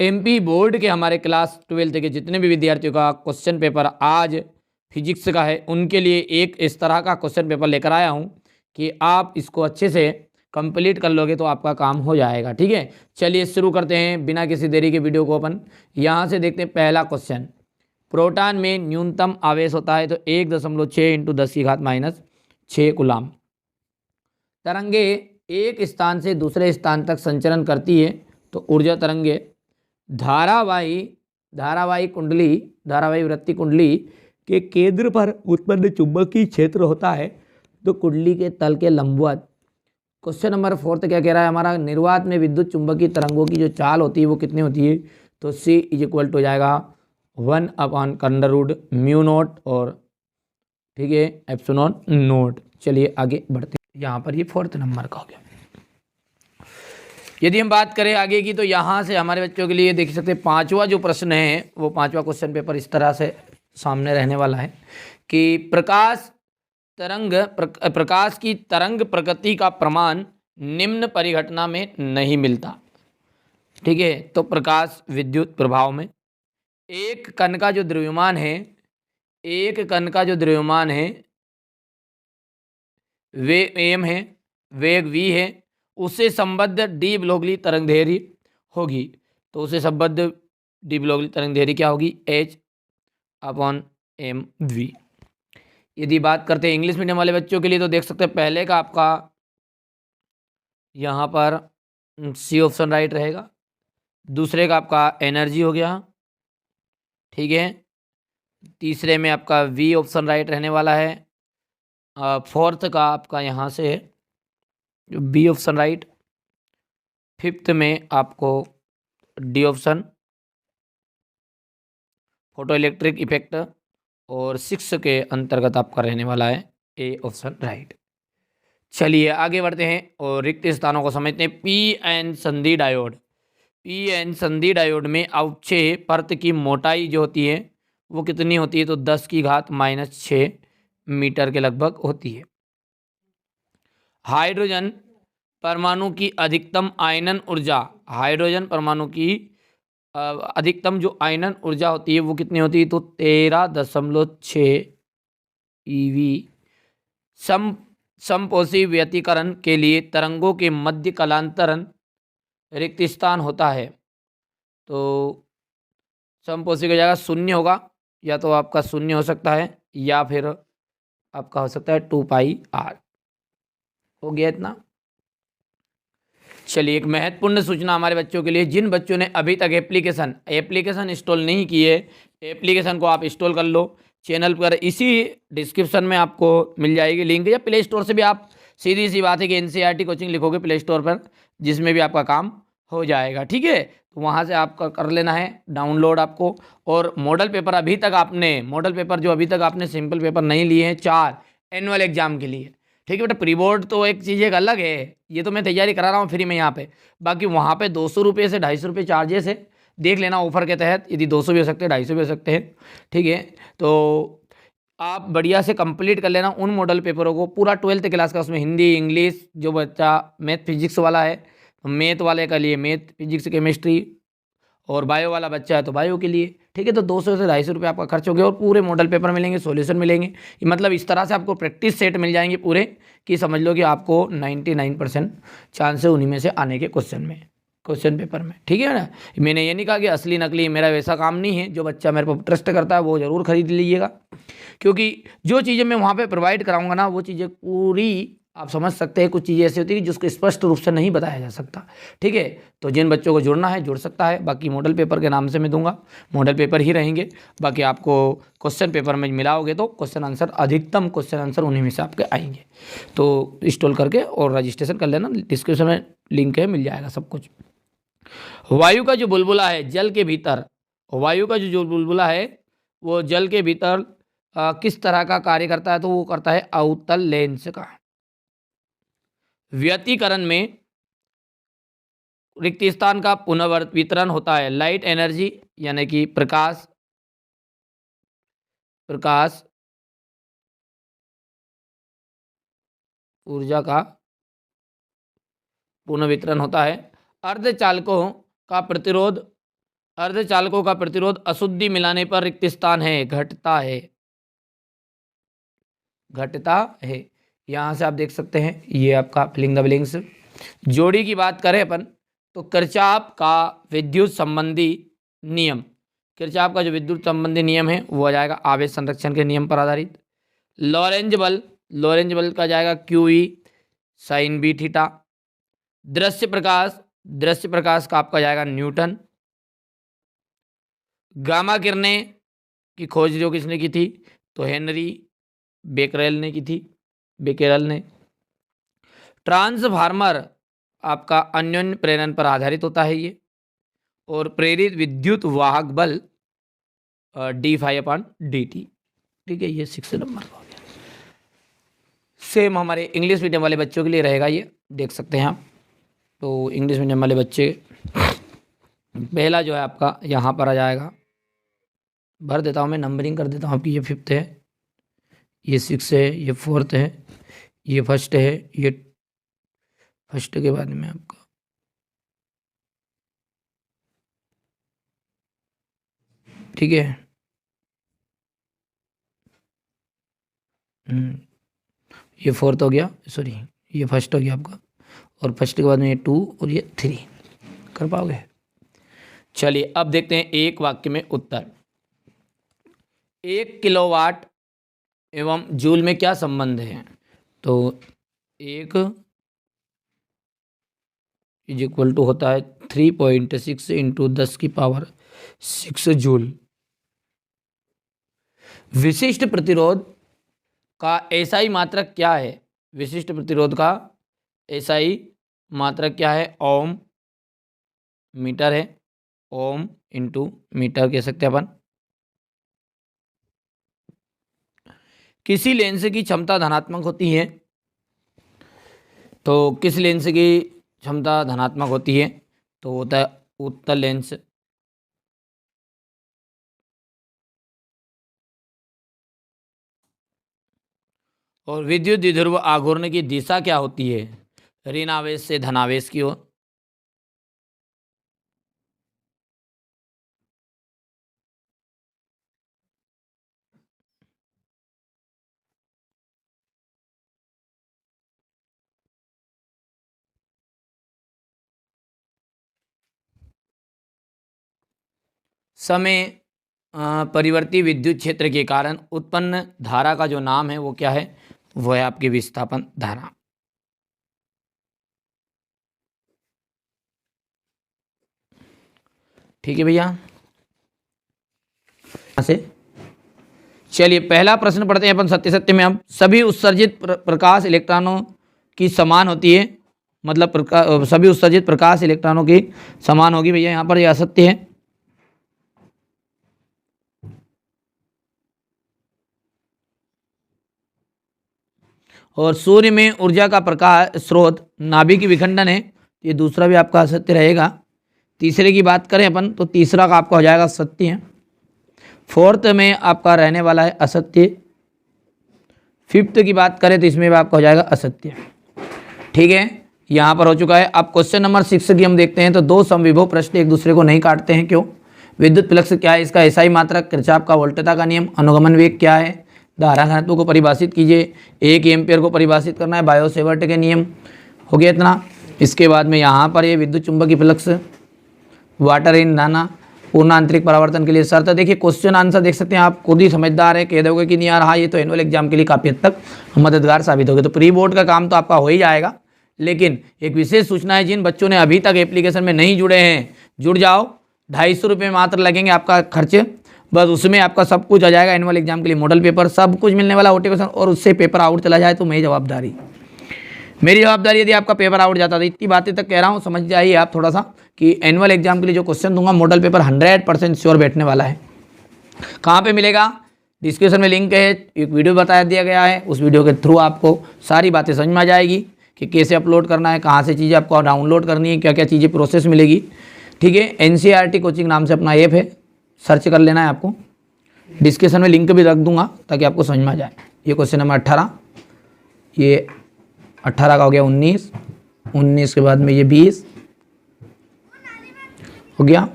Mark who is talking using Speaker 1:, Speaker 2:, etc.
Speaker 1: MP board के हमारे class 12th के जितने भी विद्यार्थियों का क्वेश्चन पेपर आज फिजिक्स का है, उनके लिए एक इस तरह का क्वेश्चन पेपर लेकर आया हूं कि आप इसको अच्छे से कंप्लीट कर लोगे तो आपका काम हो जाएगा। ठीक है, चलिए शुरू करते हैं बिना किसी देरी के वीडियो को। अपन यहाँ से देखते हैं पहला क्वेश्चन। प्रोटॉन में न्यूनतम आवेश होता है तो 1.6 × 10⁻⁶ कूलाम। तरंगे एक स्थान से दूसरे स्थान तक संचरण करती है तो ऊर्जा तरंगे धारावाही वृत्ति कुंडली के केंद्र पर उत्पन्न चुंबकीय क्षेत्र होता है तो कुंडली के तल के लंबवत। क्वेश्चन नंबर 4 क्या कह रहा है हमारा, निर्वात में विद्युत चुंबकीय तरंगों की जो चाल होती है वो कितनी होती है, तो C = हो जाएगा 1/√μ0 और ठीक है ε0। चलिए आगे बढ़ते हैं, यहाँ पर ये 4th नंबर का हो गया। यदि हम बात करें आगे की तो यहाँ से हमारे बच्चों के लिए देख सकते हैं 5वां जो प्रश्न है वो 5वां क्वेश्चन पेपर इस तरह से सामने रहने वाला है कि प्रकाश की तरंग प्रकृति का प्रमाण निम्न परिघटना में नहीं मिलता। ठीक है, तो प्रकाश विद्युत प्रभाव में एक कण का जो द्रव्यमान है वे m है, वेग v है, उससे संबद्ध डी ब्रोगली तरंगदैर्घ्य होगी। तो उससे संबद्ध डी ब्रोगली तरंगदैर्घ्य क्या होगी, h/mv। यदि बात करते हैं इंग्लिश मीडियम वाले बच्चों के लिए तो देख सकते हैं पहले का आपका यहाँ पर सी ऑप्शन राइट रहेगा, दूसरे का आपका एनर्जी हो गया, ठीक है, तीसरे में आपका वी ऑप्शन राइट रहने वाला है, 4th का आपका यहाँ से बी ऑप्शन राइट, 5th में आपको D option photo electric effect और 6 के अंतर्गत आपका रहने वाला है ए ऑप्शन राइट। चलिए आगे बढ़ते हैं और रिक्त स्थानों को समझते हैं। पी एन संधि डायोड में अवक्षय परत की मोटाई जो होती है वो कितनी होती है, तो 10⁻⁻6 मीटर के लगभग होती है। हाइड्रोजन परमाणु की अधिकतम आयनन ऊर्जा, हाइड्रोजन परमाणु की अधिकतम जो आयनन ऊर्जा होती है वो कितनी होती है, तो 13.6 eV। समपोषी व्यतिकरण के लिए तरंगों के मध्य कलांतरण रिक्त स्थान होता है, तो समपोषी की जगह 0 होगा, या तो आपका 0 हो सकता है या फिर आपका हो सकता है 2πr। हो गया इतना। चलिए एक महत्वपूर्ण सूचना हमारे बच्चों के लिए, जिन बच्चों ने अभी तक एप्लीकेशन इंस्टॉल नहीं की है, एप्लीकेशन को आप इंस्टॉल कर लो। चैनल पर इसी डिस्क्रिप्शन में आपको मिल जाएगी लिंक, या प्ले स्टोर से भी आप सीधी सी बात है कि NCERT कोचिंग लिखोगे प्ले स्टोर पर, जिसमें भी आपका काम हो जाएगा। ठीक है, तो वहाँ से आपका कर लेना है डाउनलोड आपको। और मॉडल पेपर जो अभी तक आपने सिंपल पेपर नहीं लिए हैं 4 एनुअल एग्जाम के लिए, ठीक है बेटा। प्री बोर्ड तो एक चीज़ एक अलग है, ये तो मैं तैयारी करा रहा हूँ फ्री में यहाँ पे, बाकी वहाँ पे 200 रुपये से 250 रुपये चार्जेस है, देख लेना ऑफर के तहत, यदि 200 भी हो सकते हैं 250 भी हो सकते हैं। ठीक है, तो आप बढ़िया से कंप्लीट कर लेना उन मॉडल पेपरों को, पूरा 12th क्लास का, उसमें हिंदी इंग्लिश, जो बच्चा मैथ फिजिक्स वाला है मैथ वाले के लिए मैथ फिजिक्स केमिस्ट्री, और बायो वाला बच्चा है तो बायो के लिए। ठीक है, तो 200 से 250 रुपये आपका खर्च हो गया और पूरे मॉडल पेपर मिलेंगे, सॉल्यूशन मिलेंगे, मतलब इस तरह से आपको प्रैक्टिस सेट मिल जाएंगे पूरे, कि समझ लो कि आपको 99% चांस है उन्हीं में से आने के क्वेश्चन पेपर में। ठीक है ना, मैंने ये नहीं कहा कि असली नकली, मेरा वैसा काम नहीं है। जो बच्चा मेरे पर ट्रस्ट करता है वो ज़रूर खरीद लीजिएगा, क्योंकि जो चीज़ें मैं वहाँ पे प्रोवाइड कराऊंगा ना, वो चीज़ें पूरी आप समझ सकते हैं। कुछ चीज़ें ऐसी होती है जिसको स्पष्ट रूप से नहीं बताया जा सकता। ठीक है, तो जिन बच्चों को जुड़ना है जुड़ सकता है, बाकी मॉडल पेपर के नाम से मैं दूंगा, मॉडल पेपर ही रहेंगे, बाकी आपको क्वेश्चन पेपर में मिलाओगे तो अधिकतम क्वेश्चन आंसर उन्हीं में से आपके आएंगे। तो इंस्टॉल करके और रजिस्ट्रेशन कर लेना, डिस्क्रिप्शन में लिंक है, मिल जाएगा सब कुछ। वायु का जो बुलबुला है जल के भीतर, वो जल के भीतर किस तरह का कार्य करता है, तो वो करता है अवतल लेंस का। व्यतिकरण में रिक्त स्थान का पुनर्वितरण होता है, लाइट एनर्जी यानी कि प्रकाश ऊर्जा का पुनर्वितरण होता है। अर्धचालकों का प्रतिरोध अर्धचालकों का प्रतिरोध अशुद्धि मिलाने पर रिक्त स्थान है, घटता है, घटता है। यहाँ से आप देख सकते हैं ये आपका फिलिंग द ब्लैंक्स। जोड़ी की बात करें अपन तो किरचॉफ का विद्युत संबंधी नियम, किरचॉफ का जो विद्युत संबंधी नियम है वो आ जाएगा आवेश संरक्षण के नियम पर आधारित। लॉरेंज बल, लॉरेंज बल का जाएगा Q E sine B theta. दृश्य प्रकाश, दृश्य प्रकाश का आपका जाएगा न्यूटन। गामा किरणें की खोज जो किसने की थी तो हेनरी बेकरेल ने की थी, बेकेरल ने। ट्रांसफार्मर आपका अन्योन्य प्रेरण पर आधारित होता है ये। और प्रेरित विद्युत वाहक बल d∅dt, ठीक है, ये 6 नंबर का हो गया। सेम हमारे इंग्लिश मीडियम वाले बच्चों के लिए रहेगा, ये देख सकते हैं आप। तो इंग्लिश मीडियम वाले बच्चे पहला जो है आपका यहाँ पर आ जाएगा, भर देता हूँ मैं, नंबरिंग कर देता हूँ आपकी। ये 5th है, ये 6 है, ये 4th है, ये 1st है, ये 1st के बाद में आपका ठीक है ये 4th हो गया, सॉरी ये 1st हो गया आपका। और 1st के बाद में ये 2 और ये 3 कर पाओगे। चलिए अब देखते हैं एक वाक्य में उत्तर। 1 किलोवाट एवं जूल में क्या संबंध है? तो 1 इज इक्वल टू होता है 3.6 इंटू 10⁻6 जूल। विशिष्ट प्रतिरोध का एसआई मात्रक क्या है? विशिष्ट प्रतिरोध का एसआई मात्रक क्या है? ओम, मीटर है, ओम इंटू मीटर कह सकते हैं अपन। किसी लेंस की क्षमता धनात्मक होती है, तो किस लेंस की क्षमता धनात्मक होती है? तो होता है उत्तल लेंस। और विद्युत द्विध्रुव आघूर्ण की दिशा क्या होती है? ऋण आवेश से धनावेश की ओर। समय परिवर्ती विद्युत क्षेत्र के कारण उत्पन्न धारा का जो नाम है वो क्या है? वो है आपकी विस्थापन धारा। ठीक है भैया, से चलिए पहला प्रश्न पढ़ते हैं अपन सत्य सत्य में। अब सभी उत्सर्जित प्रकाश इलेक्ट्रॉनों की समान होती है, मतलब सभी उत्सर्जित प्रकाश इलेक्ट्रॉनों की समान होगी भैया, यहाँ पर यह असत्य है। और सूर्य में ऊर्जा का प्रकाश स्रोत नाभिक विखंडन है, ये दूसरा भी आपका असत्य रहेगा। तीसरे की बात करें अपन तो तीसरा का आपका हो जाएगा सत्य है। 4th में आपका रहने वाला है असत्य। 5th की बात करें तो इसमें भी आपका हो जाएगा असत्य। ठीक है, यहाँ पर हो चुका है। अब क्वेश्चन नंबर 6 की हम देखते हैं। तो दो समविभव पृष्ठ एक दूसरे को नहीं काटते हैं, क्यों? विद्युत फ्लक्स क्या है? इसका एसआई मात्रक, किरचॉफ का वोल्टता का नियम, अनुगमन वेग क्या है? धारा घनत्व को परिभाषित कीजिए, 1 एम्पियर को परिभाषित करना है, बायो-सेवर्ट के नियम। हो गया इतना। इसके बाद में यहाँ पर ये विद्युत चुंबकीय फ्लक्स, वाटर इन नाना, पूर्ण आंतरिक परावर्तन के लिए शर्त। देखिए क्वेश्चन आंसर देख सकते हैं आप, खुद ही समझदार है, कह दोगे कि नहीं यार हाँ ये तो एनुअल एग्जाम के लिए काफ़ी हद तक मददगार साबित होगी। तो प्री बोर्ड का काम तो आपका हो ही जाएगा, लेकिन एक विशेष सूचना है, जिन बच्चों ने अभी तक एप्लीकेशन में नहीं जुड़े हैं, जुड़ जाओ। 250 रुपये मात्र लगेंगे आपका खर्च, बस उसमें आपका सब कुछ आ जाएगा। एनुअल एग्जाम के लिए मॉडल पेपर सब कुछ मिलने वाला, नोटिफिकेशन, और उससे पेपर आउट चला जाए तो मेरी जवाबदारी, यदि आपका पेपर आउट जाता था। इतनी बातें तक कह रहा हूँ, समझ जाइए आप थोड़ा सा कि एनुअल एग्जाम के लिए जो क्वेश्चन दूंगा मॉडल पेपर 100% श्योर बैठने वाला है। कहाँ पे मिलेगा? डिस्क्रिप्शन में लिंक है, एक वीडियो बता दिया गया है, उस वीडियो के थ्रू आपको सारी बातें समझ में आ जाएगी कि कैसे अपलोड करना है, कहाँ से चीज़ें आपको डाउनलोड करनी है, क्या क्या चीज़ें प्रोसेस मिलेगी। ठीक है, NCERT कोचिंग नाम से अपना ऐप है, सर्च कर लेना है आपको। डिस्क्रिप्शन में लिंक भी रख दूंगा ताकि आपको समझ में आ जाए। ये क्वेश्चन नंबर 18, ये 18 का हो गया 19, 19 के बाद में ये 20 हो गया।